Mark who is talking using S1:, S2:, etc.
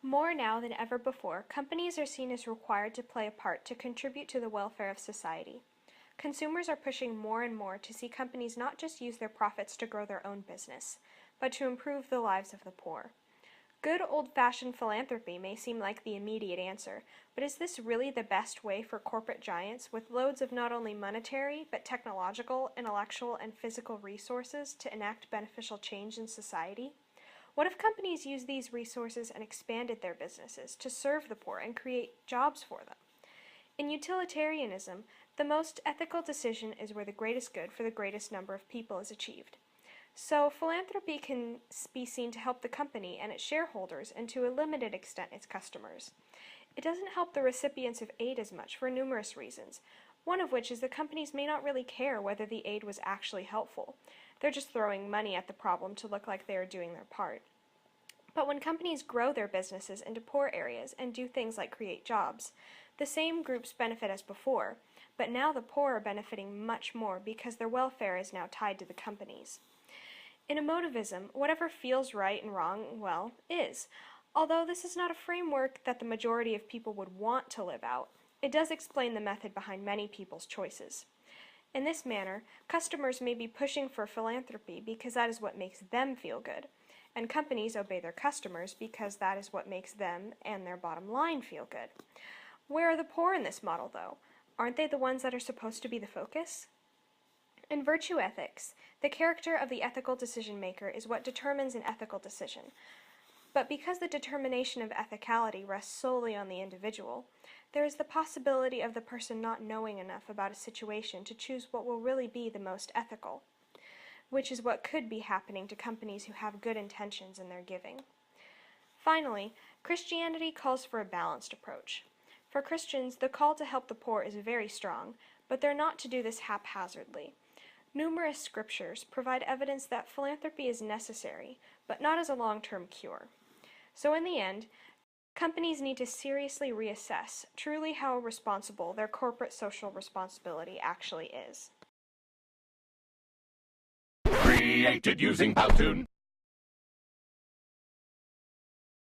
S1: More now than ever before, companies are seen as required to play a part to contribute to the welfare of society. Consumers are pushing more and more to see companies not just use their profits to grow their own business, but to improve the lives of the poor. Good old-fashioned philanthropy may seem like the immediate answer, but is this really the best way for corporate giants with loads of not only monetary, but technological, intellectual, and physical resources to enact beneficial change in society? What if companies used these resources and expanded their businesses to serve the poor and create jobs for them? In utilitarianism, the most ethical decision is where the greatest good for the greatest number of people is achieved. So philanthropy can be seen to help the company and its shareholders and to a limited extent its customers. It doesn't help the recipients of aid as much for numerous reasons, one of which is that companies may not really care whether the aid was actually helpful. They're just throwing money at the problem to look like they are doing their part. But when companies grow their businesses into poor areas and do things like create jobs, the same groups benefit as before, but now the poor are benefiting much more because their welfare is now tied to the companies. In emotivism, whatever feels right and wrong, well, is. Although this is not a framework that the majority of people would want to live out, it does explain the method behind many people's choices. In this manner, customers may be pushing for philanthropy because that is what makes them feel good, and companies obey their customers because that is what makes them and their bottom line feel good. Where are the poor in this model, though? Aren't they the ones that are supposed to be the focus? In virtue ethics, the character of the ethical decision maker is what determines an ethical decision. But because the determination of ethicality rests solely on the individual, there is the possibility of the person not knowing enough about a situation to choose what will really be the most ethical, which is what could be happening to companies who have good intentions in their giving. Finally, Christianity calls for a balanced approach. For Christians, the call to help the poor is very strong, but they're not to do this haphazardly. Numerous scriptures provide evidence that philanthropy is necessary, but not as a long-term cure. So in the end, companies need to seriously reassess truly how responsible their corporate social responsibility actually is.
S2: Created using Powtoon.